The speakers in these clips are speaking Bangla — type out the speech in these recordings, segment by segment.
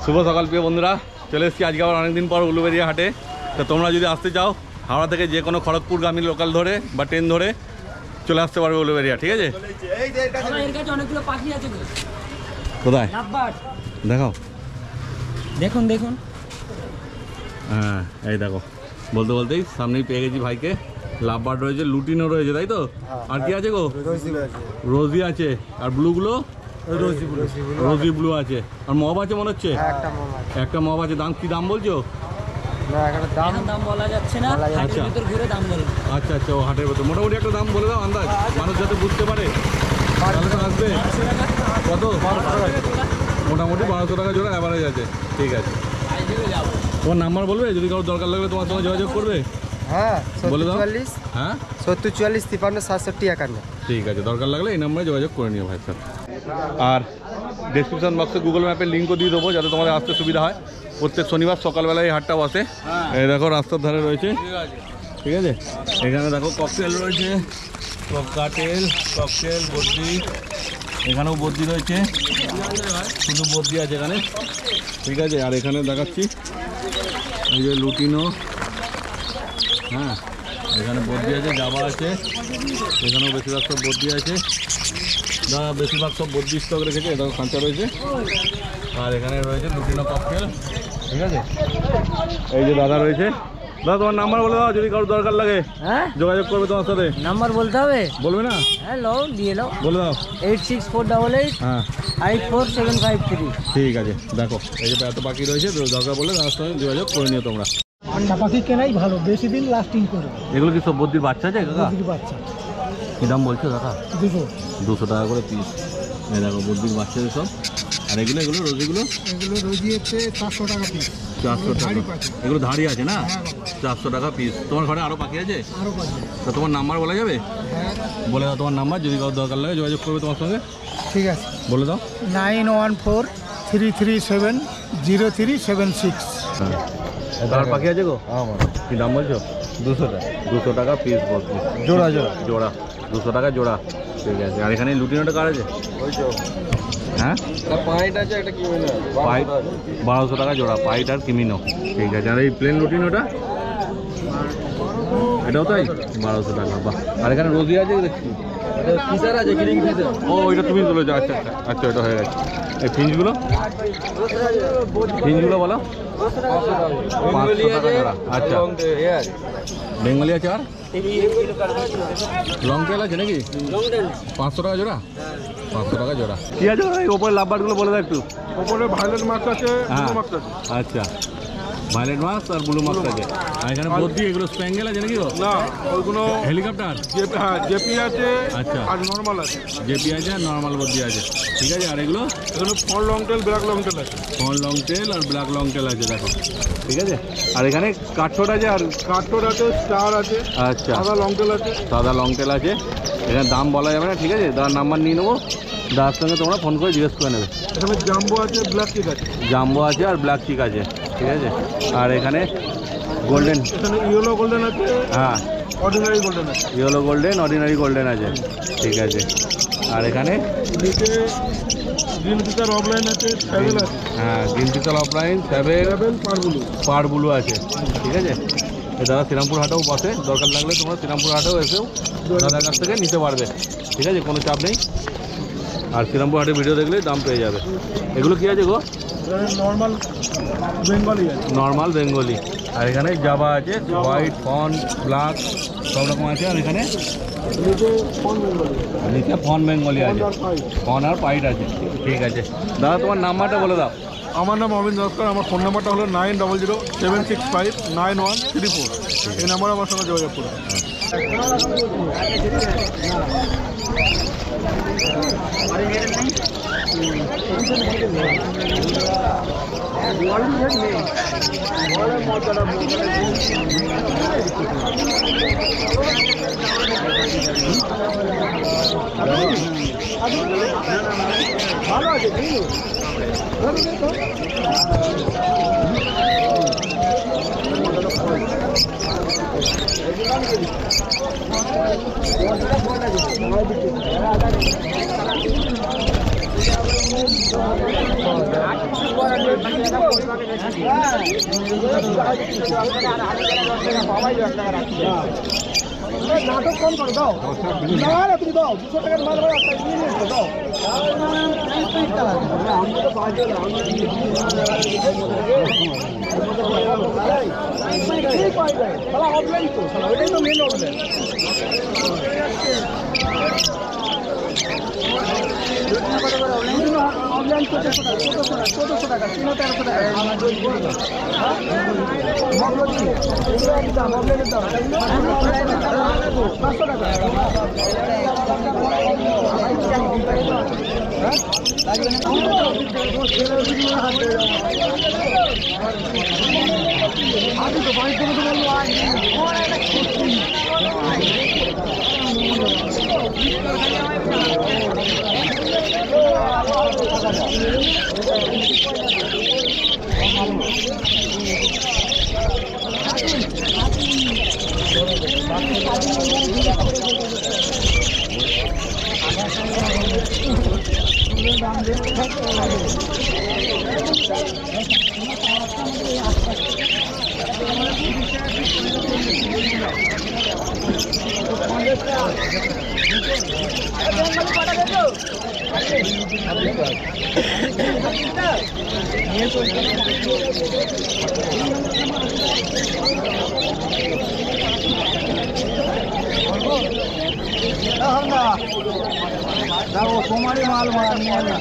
শুভ সকাল প্রিয় বন্ধুরা, চলে এসেছি আজকে আবার অনেকদিন পর উলুবেড়িয়া হাটে। তো তোমরা যদি আসতে চাও হাওড়া থেকে যে কোনো খড়গপুরগামী লোকাল ধরে বা ট্রেন ধরে চলে আসতে পারবে উলুবেড়িয়া, ঠিক আছে? কোথায় দেখাও, দেখুন দেখুন। হ্যাঁ এই দেখো, বলতে বলতেই সামনেই পেয়ে গেছি ভাইকে। লাভবার্ড রয়েছে, লুটিনও রয়েছে, তাই তো? আর কি আছে গো? রোজি আছে। আর ব্লুগুলো রোজি ব্লু আছে। আর মব আছে মনে হচ্ছে, একটা মব আছে। দাম কি দাম বলছো? দাম বলা যাচ্ছে না, হাটের ভিতর ঘুরে দাম বলবো। আচ্ছা আচ্ছা, ও হাটের ভিতর মোটামুটি একটা দাম বলে দাও, আন্দাজ মানুষ যাতে বুঝতে পারে তাহলে তো আসবে। কত? মোটামুটি 1200 টাকা জোড়া অ্যাভারেজ আছে, ঠিক আছে। তোমার নাম্বার বলবে, যদি কারোর দরকার লাগলে তোমার সঙ্গে যোগাযোগ করবে। হ্যাঁ, বলে দাও। 44 হ্যাঁ 70 44 53 67 51। ঠিক আছে, দরকার লাগলে এই নাম্বারে যোগাযোগ করে নিও ভাই স্যার। আর ডেসক্রিপশন বক্সে গুগল ম্যাপের লিঙ্কও দিয়ে দেবো যাতে তোমাদের আসতে সুবিধা হয়। প্রত্যেক শনিবার সকালবেলায় এই হাটটা বসে। এই দেখো রাস্তার ধারে রয়েছে, ঠিক আছে। এখানে দেখো ককটেল রয়েছে, ককটেল বদ্রি, এখানেও বদ্রি রয়েছে, শুধু বদ্রি আছে এখানে, ঠিক আছে। আর এখানে দেখাচ্ছি এই যে লুটিনো, হ্যাঁ এখানে বদ্রি আছে, জাবা আছে, এখানেও বেশিরভাগ সব বদ্রি আছে। দাদা বেশিরভাগ সব বদ্রি স্টক রেখেছে, এটা খাঁচা রয়েছে। আর এখানে রয়েছে লুটিনো ককটেল, ঠিক আছে। এই যে দাদা রয়েছে। দাদা তোমার নাম্বার বলে দাও, যদি কারোর দরকার লাগে যোগাযোগ করবে তোমার সাথে। নাম্বার বলতে হবে? বলবে না? হ্যাঁ লো, দিয়ে দাও, বলে দাও। 86488 হ্যাঁ 84753। ঠিক আছে। দেখো এই যে এত বাকি রয়েছে, দরকার বললে তার সঙ্গে যোগাযোগ করে নিও তোমরা। ঠান্ডা পাখি কেনাই ভালো, বেশি দিন লাস্টিং করবে। এগুলো কি সব বদ্রির বাচ্চা আছে কাকা? বদ্রির বাচ্চা। কী দাম বলছো কাকা? 200 টাকা করে পিস। এই দেখো বদ্রির বাচ্চা সব। আর এগুলো রোজিগুলো? এগুলো রোজি হচ্ছে 400 টাকা পিস। 400 টাকা। এগুলো ধাড়ি আছে না? 400 টাকা পিস। তোমার ঘরে আরও পাখি আছে? আরও পাখি। তো তোমার নাম্বার বলা যাবে? হ্যাঁ বলে দাও তোমার নাম্বার, যদি কারোর দরকার লাগে যোগাযোগ করবে তোমার সঙ্গে। ঠিক আছে, বলে দাও। 9143370376। আর পাখি আছে গো? কি দাম বলছো? 200 টাকা পিস বলছি। জোড়া 200 টাকা জোড়া, ঠিক আছে। আর এখানে লুটিনোটা কার আছে? হ্যাঁ পাইট আছে, একটা কিমিনো। পাইট 1200 টাকা জোড়া, পাইট আর কিমিনো, ঠিক আছে। আর এই প্লেন লুটিনোটা এটাও তাই 1200 টাকা। বাহ। আর এখানে রোজি আছে দেখছি, ও ওইটা তুমি তুলেছো। আচ্ছা আচ্ছা আচ্ছা, ওইটা হয়ে গেছে। এই ফিঞ্চগুলো বলো? 500 টাকা জোড়া। আচ্ছা বেঙ্গলি আছে। আর লং টেল আছে নাকি? 500 টাকা জোড়া। 500 টাকা জোড়া। কি আছে এই ওপরে লাভবার্ডগুলো বলে দাও একটু। ওপরে ভায়োলেট মার্ক আছে, হ্যাঁ আচ্ছা, ভায়োলেট মাস্ক আর ব্লু মাস্ক আছে। আর এখানে বদ্রি, এগুলো স্প্যাঙ্গেল আছে নাকি? না ওইগুলো হেলিকপ্টার। হ্যাঁ জেপি আছে, আচ্ছা আর নরমাল আছে। জেপি আছে আর নর্মাল বদ্রি আছে, ঠিক আছে। আর এগুলো full long tail, black long tail আছে। ফল লং টেল আর ব্ল্যাক লং টেল আছে, দেখো, ঠিক আছে। আর এখানে কাঠঠোঁট আছে, আর কাঠঠোঁট আছে, স্টার আছে, আচ্ছা সাদা লং টেল আছে। সাদা লং টেল আছে। এখানে দাম বলা যাবে না, ঠিক আছে। দাদার নাম্বার নিয়ে নেবো, দাদার সঙ্গে তোমরা ফোন করে জিজ্ঞেস করে নেবে। এখানে জাম্বো আছে, ব্ল্যাক চিক আছে। জাম্বো আছে আর ব্ল্যাক চিক আছে, ঠিক আছে। আর এখানে গোল্ডেন, এখানে ইয়েলো গোল্ডেন আছে, হ্যাঁ অর্ডিনারি গোল্ডেন আছে। ইয়েলো গোল্ডেন, অর্ডিনারি গোল্ডেন আছে, ঠিক আছে। আর এখানে নিচে গ্রিন পিকার অফলাইন আছে, স্যাভেল আছে। হ্যাঁ গ্রিন পিতল অফলাইন, স্যাভেল, পার ব্লু আছে, ঠিক আছে। দাদা শ্রীরামপুর হাটেও বসে, দরকার লাগলে তোমরা শ্রীরামপুর হাটেও এসেও দাদার কাছ থেকে নিতে পারবে, ঠিক আছে, কোনো চাপ নেই। আর শ্রীরামপুর হাটের ভিডিও দেখলে দাম পেয়ে যাবে। এগুলো কি আছে গো? নর্মাল বেঙ্গলি আছে। নর্মাল বেঙ্গলি। আর এখানে জাবা আছে, হোয়াইট, ফন, ব্ল্যাক সব রকম আছে। আর এখানে নিচে ফন বেঙ্গলি আছে, ফন আর পাইট আছে, ঠিক আছে। দাদা তোমার নাম্বারটা বলে দাও। আমার নাম অমিন নস্কর, আমার ফোন নাম্বারটা হলো 9007659134। এই নাম্বারে আমার সঙ্গে যোগাযোগ করুন। ভালো আছে নাটক কম করে দাও না না তুমি দাও 200 টাকার মাল ভাই একটা নিয়ে নিয়ে দাও আমরা তো বাজে না আমরা ঠিক পাই যায় শালা অফলাইন তো শালা ওইটাই তো মেন অফলাইন অনলাইন 1400 টাকা 1300 টাকা वो कुमारी माल मारनी है ना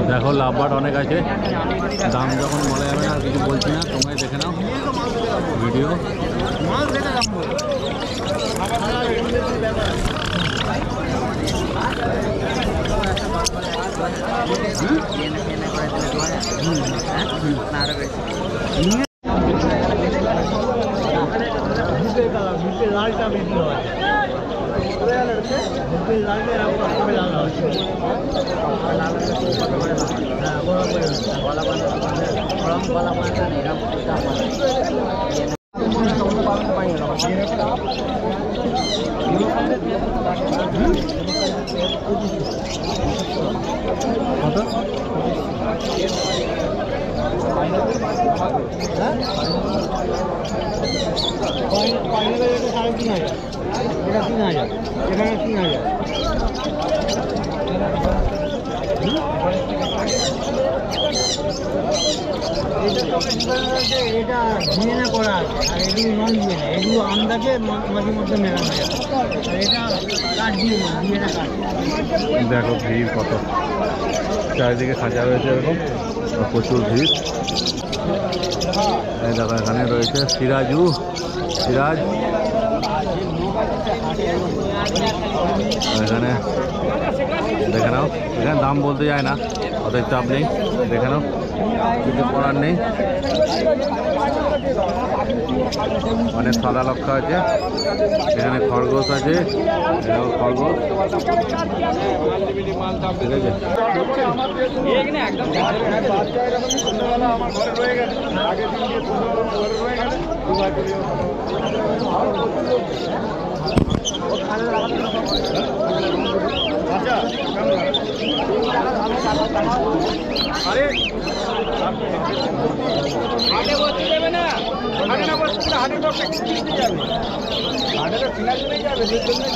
দেখো লাভবাট অনেক আছে, দাম যখন বলা যাবে না, আর কিছু বলছি না, তোমরাই দেখে নাও ভিডিও। লালটা বেশি হয়, লালটা লাল হয়। এটা ডিএনএ করা আছে আর এগুলো নন ডিএনএ, এগুলো আন্দাজে মাঝে মধ্যে মেলানো যায়। আর এটা কাঠ ডিএনএ কাঠ। দেখো ভিড় কত, চারিদিকে সাজা রয়েছে এরকম, আর প্রচুর ভিড়। এই দেখো এখানে রয়েছে সিরাজ, এখানে দেখে নাও। এখানে দাম বলতে যায় না, অতএব চাপ নেই, দেখে নাও, কিছু করার নেই। অনেক সাদা লক্ষা আছে, এখানে খরগোশ আছে, খরগোশ, ঠিক আছে। আরে হাটে বসতে যাবে না, হাটে না বসতে গেলে হাটের লোকটা কিনতে যাবে, হাটে তো কেনার জন্যই যাবে, যে জন্যই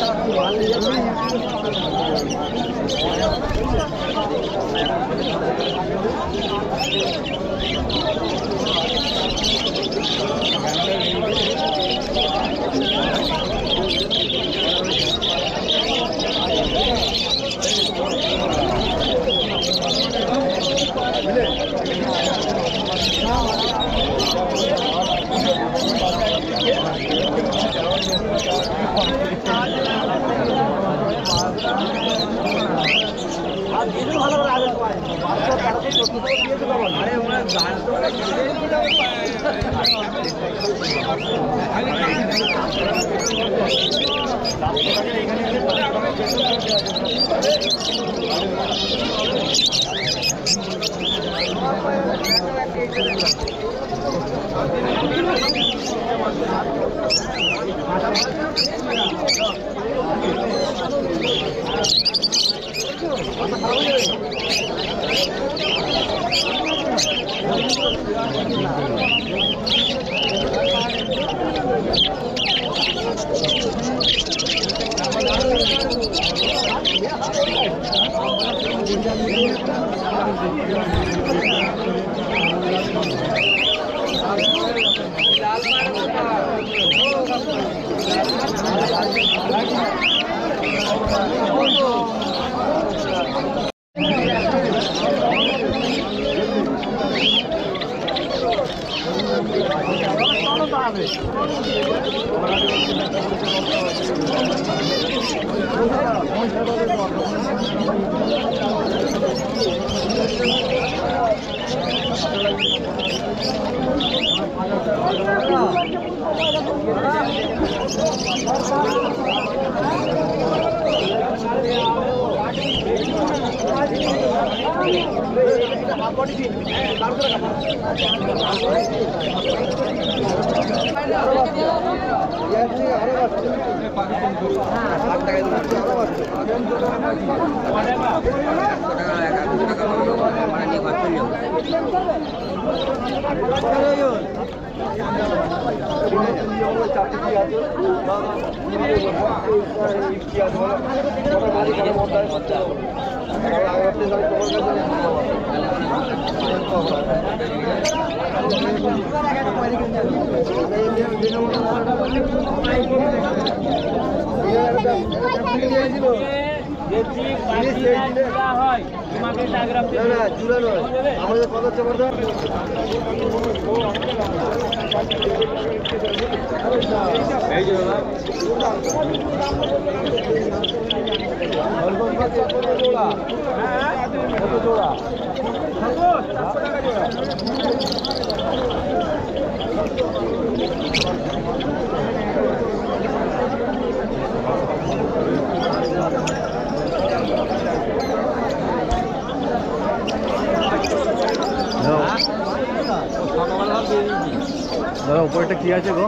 দাদা উপরেটা কি আছে গো?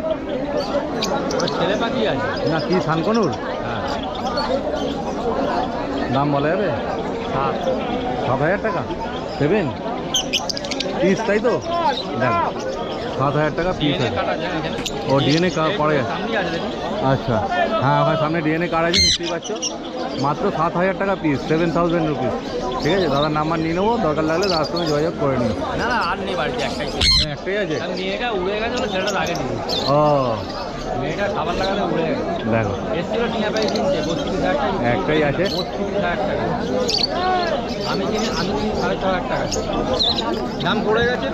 ছেলে পাখি আছে না কি থানকনুর? দাম বলা যাবে? 7,000 টাকা, 7 পিস তাই তো দেখো 7,000 টাকা পিস আছে ও ডিএনএ করা যায় আচ্ছা হ্যাঁ ওখানে সামনে ডিএনএ কার্ড আছে দেখতেই পাচ্ছ মাত্র 7,000 টাকা পিস 7,000 রুপিস ঠিক আছে দাদার নাম্বার নিয়ে নেবো দরকার লাগলে দাদার সঙ্গে যোগাযোগ করে নিও না না আর নেই বাড়িতে একটাই আছে মেয়েটা উড়ে গেছে ছেলেটা লাগে নি ও মেয়েটা খাবার লাগাতে উড়ে গেছে দেখো এসছিল টিয়া পাই কিনছে 32,000 টাকা একটাই আছে 32,000 টাকা আমি কিনি 6,500 টাকা দাম পড়ে গেছে